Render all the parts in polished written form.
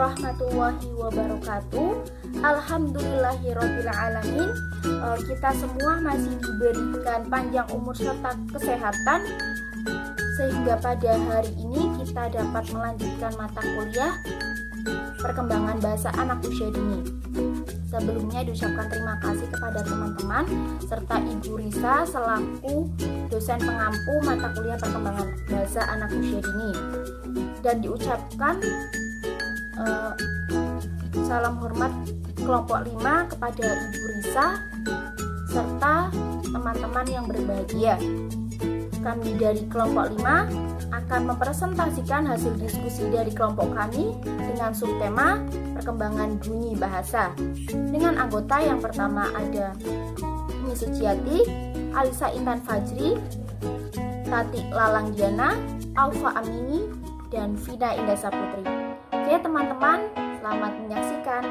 warahmatullahi wabarakatuh. Alhamdulillahirobbilalamin. Kita semua masih diberikan panjang umur serta kesehatan, sehingga pada hari ini kita dapat melanjutkan mata kuliah perkembangan bahasa anak usia dini. Sebelumnya diucapkan terima kasih kepada teman-teman serta Ibu Risa selaku dosen pengampu mata kuliah perkembangan bahasa anak usia dini. Dan diucapkan salam hormat kelompok 5 kepada Ibu Risa serta teman-teman yang berbahagia. Kami dari kelompok 5 akan mempresentasikan hasil diskusi dari kelompok kami dengan subtema perkembangan bunyi bahasa. Dengan anggota yang pertama ada Umi Suciati, Alisa Intan Fajri, Tati Lalang Diana, Alfa Amini, dan Vina Indah Saputri. Oke teman-teman, selamat menyaksikan.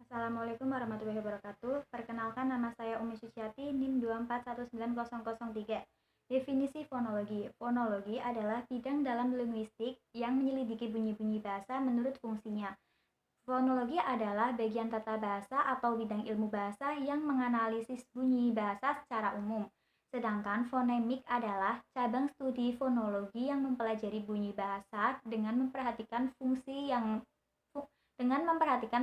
Assalamualaikum warahmatullahi wabarakatuh. Perkenalkan, nama saya Umi Suciati, NIM 2419003. Definisi fonologi. Fonologi adalah bidang dalam linguistik yang menyelidiki bunyi-bunyi bahasa menurut fungsinya. Fonologi adalah bagian tata bahasa atau bidang ilmu bahasa yang menganalisis bunyi bahasa secara umum. Sedangkan fonemik adalah cabang studi fonologi yang mempelajari bunyi bahasa dengan memperhatikan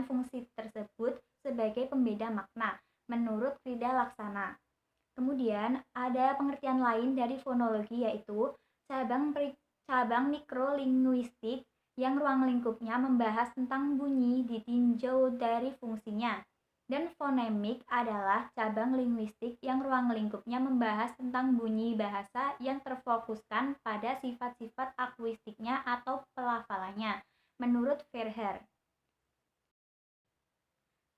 fungsi tersebut sebagai pembeda makna menurut Frida Laksana. Kemudian ada pengertian lain dari fonologi, yaitu cabang mikrolinguistik yang ruang lingkupnya membahas tentang bunyi ditinjau dari fungsinya. Dan fonemik adalah cabang linguistik yang ruang lingkupnya membahas tentang bunyi bahasa yang terfokuskan pada sifat-sifat akuistiknya atau pelafalannya menurut Verheer.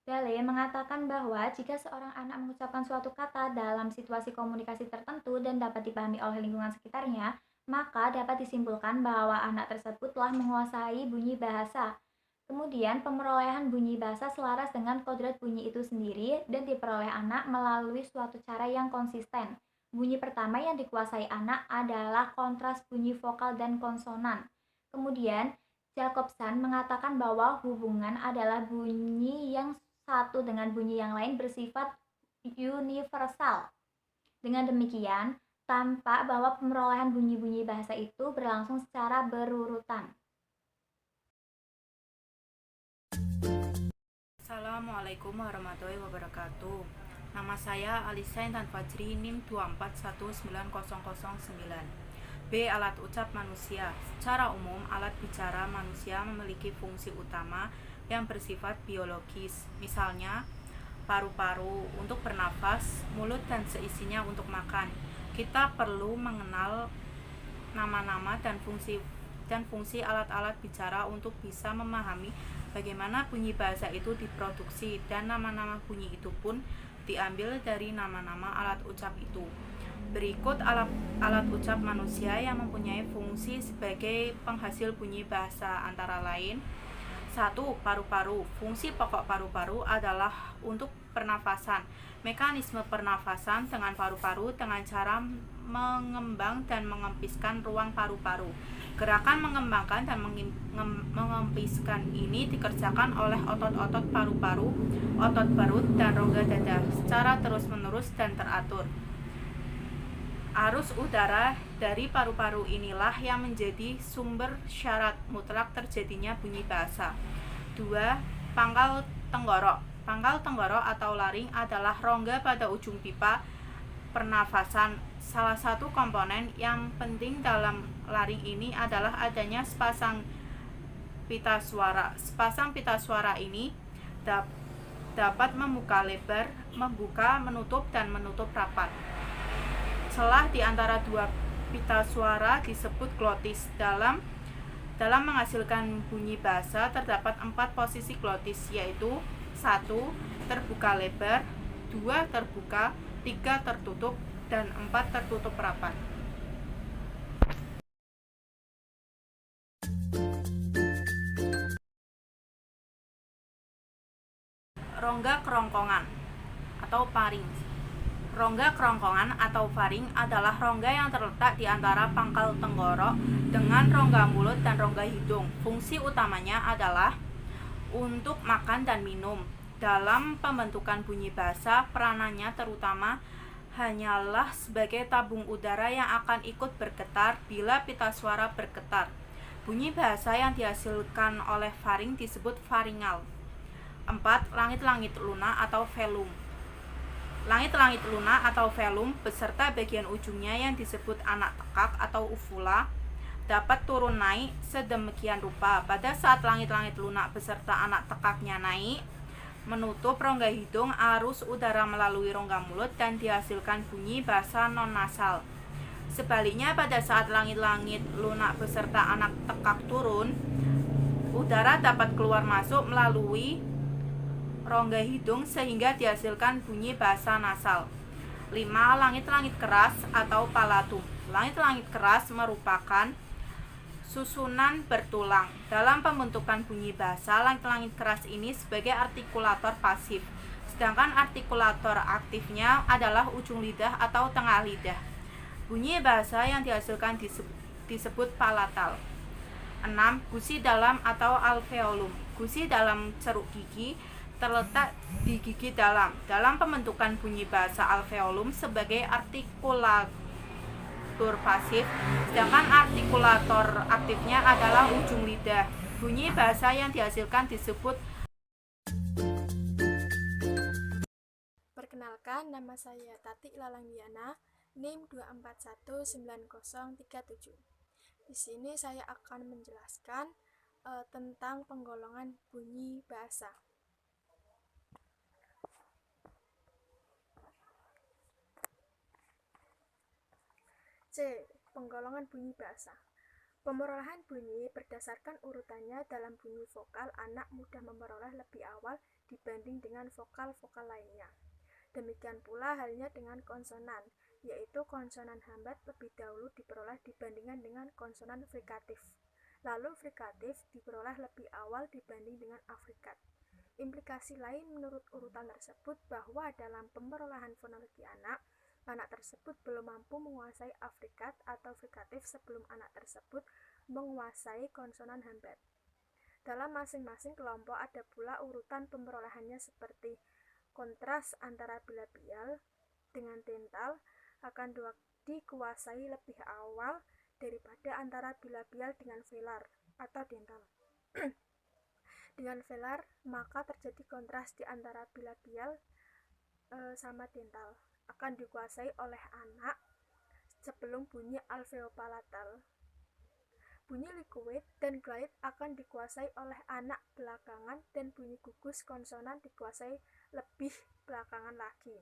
Dalil mengatakan bahwa jika seorang anak mengucapkan suatu kata dalam situasi komunikasi tertentu dan dapat dipahami oleh lingkungan sekitarnya, maka dapat disimpulkan bahwa anak tersebut telah menguasai bunyi bahasa. Kemudian pemerolehan bunyi bahasa selaras dengan kodrat bunyi itu sendiri dan diperoleh anak melalui suatu cara yang konsisten. Bunyi pertama yang dikuasai anak adalah kontras bunyi vokal dan konsonan. Kemudian Jacobson mengatakan bahwa hubungan adalah bunyi yang satu dengan bunyi yang lain bersifat universal. Dengan demikian, tampak bahwa pemerolehan bunyi-bunyi bahasa itu berlangsung secara berurutan. Assalamualaikum warahmatullahi wabarakatuh. Nama saya Alisa Intan Fajri, NIM 2419009. B. Alat ucap manusia. Secara umum, alat bicara manusia memiliki fungsi utama yang bersifat biologis, misalnya paru-paru untuk bernafas, mulut dan seisinya untuk makan. Kita perlu mengenal nama-nama dan fungsi alat-alat bicara untuk bisa memahami bagaimana bunyi bahasa itu diproduksi, dan nama-nama bunyi itu pun diambil dari nama-nama alat ucap itu. Berikut alat ucap manusia yang mempunyai fungsi sebagai penghasil bunyi bahasa, antara lain: 1. Paru-paru. Fungsi pokok paru-paru adalah untuk pernafasan. Mekanisme pernafasan dengan paru-paru dengan cara mengembang dan mengempiskan ruang paru-paru. Gerakan mengembangkan dan mengempiskan ini dikerjakan oleh otot-otot paru-paru, otot perut, dan rongga dada secara terus-menerus dan teratur. Arus udara dari paru-paru inilah yang menjadi sumber syarat mutlak terjadinya bunyi bahasa. 2. Pangkal tenggorok. Pangkal tenggorok atau laring adalah rongga pada ujung pipa pernafasan. Salah satu komponen yang penting dalam laring ini adalah adanya sepasang pita suara. Sepasang pita suara ini dapat membuka lebar, membuka, menutup, dan menutup rapat. Celah di antara dua pita suara disebut glotis. Dalam menghasilkan bunyi bahasa terdapat 4 posisi glotis, yaitu 1. Terbuka lebar, 2. Terbuka, 3. Tertutup, dan 4. Tertutup rapat. Rongga kerongkongan atau pharynx. Rongga kerongkongan atau faring adalah rongga yang terletak di antara pangkal tenggorok dengan rongga mulut dan rongga hidung. Fungsi utamanya adalah untuk makan dan minum. Dalam pembentukan bunyi bahasa, peranannya terutama hanyalah sebagai tabung udara yang akan ikut bergetar bila pita suara bergetar. Bunyi bahasa yang dihasilkan oleh faring disebut faringal. 4. Langit-langit lunak atau velum. Langit-langit lunak atau velum beserta bagian ujungnya yang disebut anak tekak atau uvula dapat turun naik sedemikian rupa. Pada saat langit-langit lunak beserta anak tekaknya naik menutup rongga hidung, arus udara melalui rongga mulut dan dihasilkan bunyi bahasa non-nasal. Sebaliknya, pada saat langit-langit lunak beserta anak tekak turun, udara dapat keluar masuk melalui rongga hidung sehingga dihasilkan bunyi bahasa nasal. 5. Langit-langit keras atau palatum. Langit-langit keras merupakan susunan bertulang. Dalam pembentukan bunyi bahasa, langit-langit keras ini sebagai artikulator pasif, sedangkan artikulator aktifnya adalah ujung lidah atau tengah lidah. Bunyi bahasa yang dihasilkan disebut palatal. 6. Gusi dalam atau alveolum. Gusi dalam ceruk gigi terletak di gigi dalam. Dalam pembentukan bunyi bahasa, alveolum sebagai artikulator pasif, sedangkan artikulator aktifnya adalah ujung lidah. Bunyi bahasa yang dihasilkan disebut. Perkenalkan, nama saya Tati Lalangdiana, NIM 2419037. Di sini saya akan menjelaskan tentang penggolongan bunyi bahasa. C. Penggolongan bunyi bahasa. Pemerolehan bunyi berdasarkan urutannya dalam bunyi vokal, anak mudah memperoleh lebih awal dibanding dengan vokal-vokal lainnya. Demikian pula halnya dengan konsonan, yaitu konsonan hambat lebih dahulu diperoleh dibandingkan dengan konsonan frikatif. Lalu frikatif diperoleh lebih awal dibanding dengan afrikat. Implikasi lain menurut urutan tersebut bahwa dalam pemerolehan fonologi anak tersebut belum mampu menguasai afrikat atau frikatif sebelum anak tersebut menguasai konsonan hambat. Dalam masing-masing kelompok ada pula urutan pemerolehannya seperti kontras antara bilabial dengan dental akan dikuasai lebih awal daripada antara bilabial dengan velar atau dental. Dengan velar, maka terjadi kontras di antara bilabial sama dental akan dikuasai oleh anak sebelum bunyi alveopalatal. Bunyi liquid dan glide akan dikuasai oleh anak belakangan dan bunyi gugus konsonan dikuasai lebih belakangan lagi.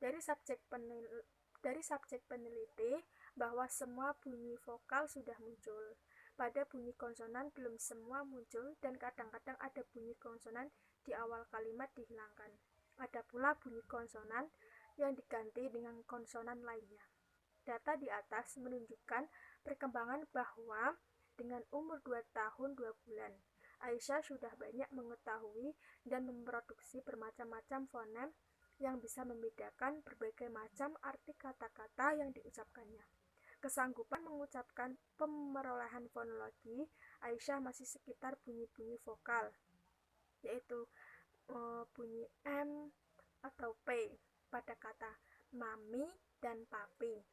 Dari subjek peneliti bahwa semua bunyi vokal sudah muncul. Pada bunyi konsonan belum semua muncul dan kadang-kadang ada bunyi konsonan di awal kalimat dihilangkan. Ada pula bunyi konsonan yang diganti dengan konsonan lainnya. Data di atas menunjukkan perkembangan bahwa dengan umur 2 tahun 2 bulan, Aisyah sudah banyak mengetahui dan memproduksi bermacam-macam fonem yang bisa membedakan berbagai macam arti kata-kata yang diucapkannya. Kesanggupan mengucapkan pemerolehan fonologi Aisyah masih sekitar bunyi-bunyi vokal, yaitu bunyi M atau P pada kata mami dan papi.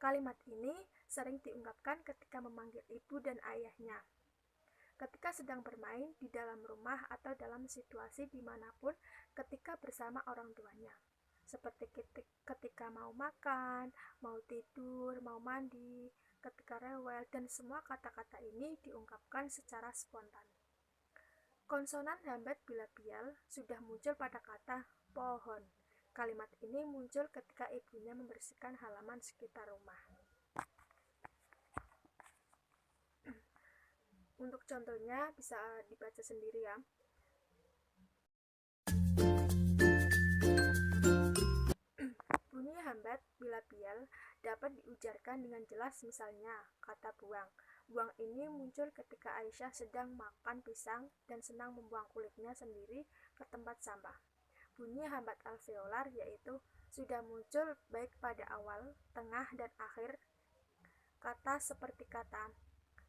Kalimat ini sering diungkapkan ketika memanggil ibu dan ayahnya, ketika sedang bermain di dalam rumah atau dalam situasi dimanapun ketika bersama orang tuanya, seperti ketika mau makan, mau tidur, mau mandi, ketika rewel, dan semua kata-kata ini diungkapkan secara spontan. Konsonan hambat bilabial sudah muncul pada kata pohon. Kalimat ini muncul ketika ibunya membersihkan halaman sekitar rumah. Untuk contohnya bisa dibaca sendiri ya. Bunyi hambat bilabial dapat diujarkan dengan jelas, misalnya kata buang. Buang ini muncul ketika Aisyah sedang makan pisang dan senang membuang kulitnya sendiri ke tempat sampah. Bunyi hambat alveolar yaitu sudah muncul baik pada awal, tengah, dan akhir kata seperti kata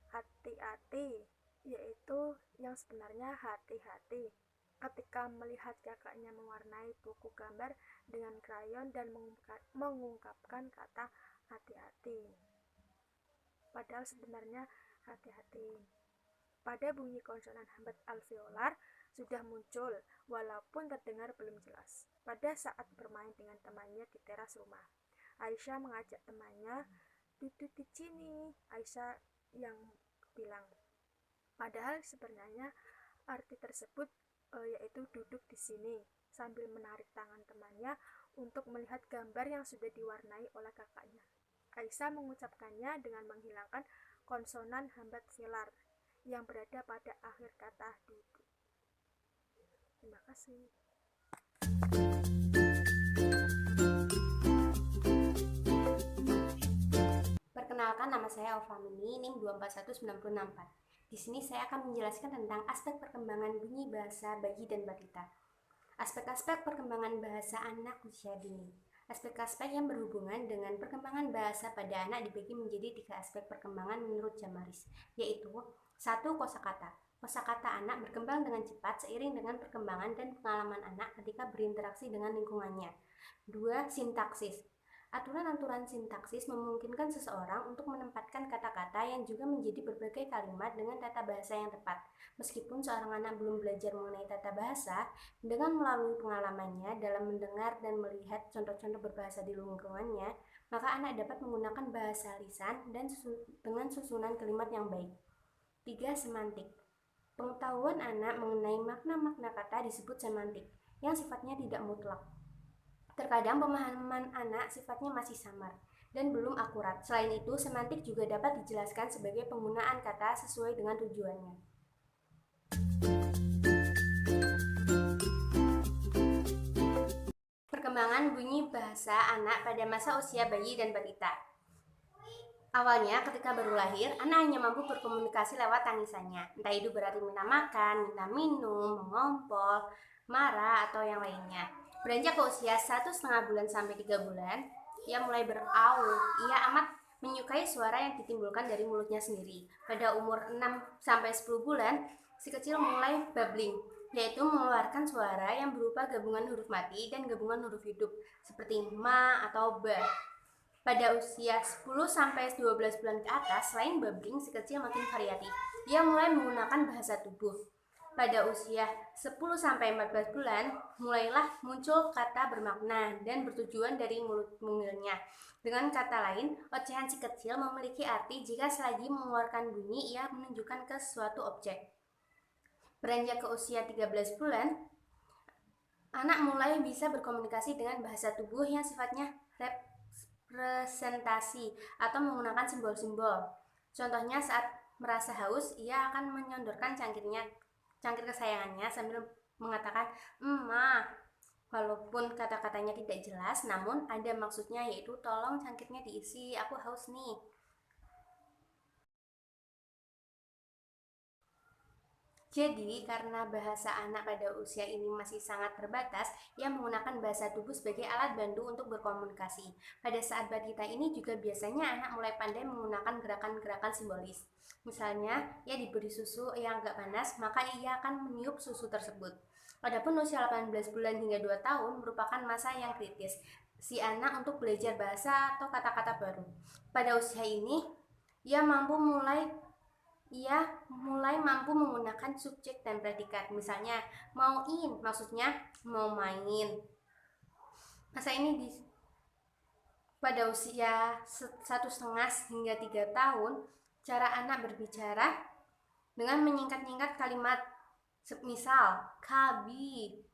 hati-hati, yaitu yang sebenarnya hati-hati. Ketika melihat kakaknya mewarnai buku gambar dengan krayon dan mengungkapkan kata hati-hati, padahal sebenarnya hati-hati. Pada bunyi konsonan hambat alveolar sudah muncul, walaupun terdengar belum jelas. Pada saat bermain dengan temannya di teras rumah, Aisyah mengajak temannya duduk di sini. Aisyah yang bilang, padahal sebenarnya arti tersebut yaitu duduk di sini, sambil menarik tangan temannya untuk melihat gambar yang sudah diwarnai oleh kakaknya. Aisyah mengucapkannya dengan menghilangkan konsonan hambat velar yang berada pada akhir kata duduk. Terima kasih. Perkenalkan, nama saya Ofamini, NIM 241964. Di sini saya akan menjelaskan tentang aspek perkembangan bunyi bahasa bayi dan balita. Aspek-aspek perkembangan bahasa anak usia dini. Aspek-aspek yang berhubungan dengan perkembangan bahasa pada anak dibagi menjadi 3 aspek perkembangan menurut Jamaris, yaitu 1. Kosakata. Kosakata anak berkembang dengan cepat seiring dengan perkembangan dan pengalaman anak ketika berinteraksi dengan lingkungannya. 2. Sintaksis. Aturan-aturan sintaksis memungkinkan seseorang untuk menempatkan kata-kata yang juga menjadi berbagai kalimat dengan tata bahasa yang tepat. Meskipun seorang anak belum belajar mengenai tata bahasa, dengan melalui pengalamannya dalam mendengar dan melihat contoh-contoh berbahasa di lingkungannya, maka anak dapat menggunakan bahasa lisan dan dengan susunan kalimat yang baik. 3. Semantik. Pengetahuan anak mengenai makna-makna kata disebut semantik, yang sifatnya tidak mutlak. Terkadang pemahaman anak sifatnya masih samar dan belum akurat. Selain itu, semantik juga dapat dijelaskan sebagai penggunaan kata sesuai dengan tujuannya. Perkembangan bunyi bahasa anak pada masa usia bayi dan balita. Awalnya, ketika baru lahir, anak hanya mampu berkomunikasi lewat tangisannya. Entah itu berarti minta makan, minta minum, mengompol, marah, atau yang lainnya. Beranjak ke usia 1,5 bulan sampai 3 bulan, ia mulai beraul. Ia amat menyukai suara yang ditimbulkan dari mulutnya sendiri. Pada umur 6 sampai 10 bulan, si kecil mulai babbling, yaitu mengeluarkan suara yang berupa gabungan huruf mati dan gabungan huruf hidup, seperti ma atau ba. Pada usia 10 sampai 12 bulan ke atas, selain babbling, si kecil makin variatif. Ia mulai menggunakan bahasa tubuh. Pada usia 10 sampai 14 bulan, mulailah muncul kata bermakna dan bertujuan dari mulut mungilnya. Dengan kata lain, ocehan si kecil memiliki arti jika selagi mengeluarkan bunyi ia menunjukkan ke suatu objek. Beranjak ke usia 13 bulan, anak mulai bisa berkomunikasi dengan bahasa tubuh yang sifatnya representasi atau menggunakan simbol-simbol. Contohnya saat merasa haus, ia akan menyodorkan cangkir kesayangannya sambil mengatakan "ma". Walaupun kata-katanya tidak jelas, namun ada maksudnya, yaitu tolong cangkirnya diisi, aku haus nih. Jadi, karena bahasa anak pada usia ini masih sangat terbatas, ia menggunakan bahasa tubuh sebagai alat bantu untuk berkomunikasi. Pada saat balita ini juga biasanya anak mulai pandai menggunakan gerakan-gerakan simbolis. Misalnya, ia diberi susu yang agak panas, maka ia akan meniup susu tersebut. Adapun usia 18 bulan hingga 2 tahun merupakan masa yang kritis si anak untuk belajar bahasa atau kata-kata baru. Pada usia ini, ia mulai mampu menggunakan subjek dan predikat. Misalnya, mauin, maksudnya mau main. Masa ini pada usia 1,5 hingga 3 tahun, cara anak berbicara dengan menyingkat-nyingkat kalimat. Misal, kabi,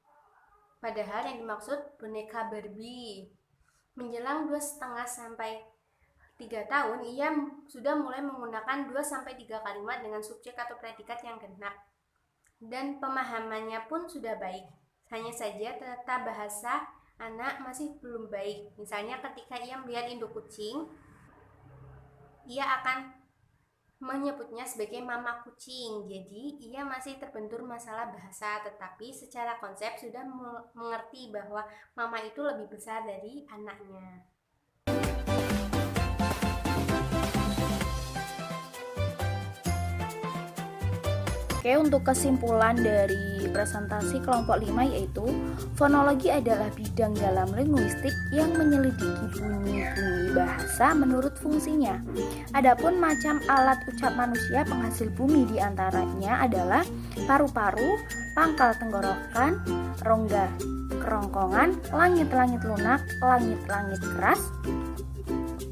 padahal yang dimaksud boneka Barbie. Menjelang 2,5 sampai 3 tahun, ia sudah mulai menggunakan 2 sampai 3 kalimat dengan subjek atau predikat yang genap. Dan pemahamannya pun sudah baik. Hanya saja tata bahasa anak masih belum baik. Misalnya ketika ia melihat induk kucing, ia akan menyebutnya sebagai mama kucing. Jadi ia masih terbentur masalah bahasa, tetapi secara konsep sudah mengerti bahwa mama itu lebih besar dari anaknya. Oke, untuk kesimpulan dari presentasi kelompok 5 yaitu fonologi adalah bidang dalam linguistik yang menyelidiki bunyi-bunyi bahasa menurut fungsinya. Adapun macam alat ucap manusia penghasil bumi diantaranya adalah paru-paru, pangkal tenggorokan, rongga kerongkongan, langit-langit lunak, langit-langit keras,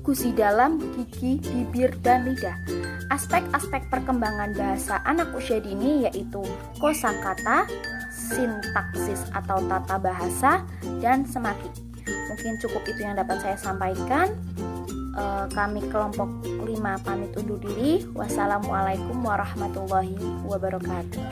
gusi dalam, gigi, bibir, dan lidah. Aspek-aspek perkembangan bahasa anak usia dini yaitu kosakata, sintaksis atau tata bahasa, dan semati. Mungkin cukup itu yang dapat saya sampaikan. Kami kelompok 5 pamit undur diri. Wassalamualaikum warahmatullahi wabarakatuh.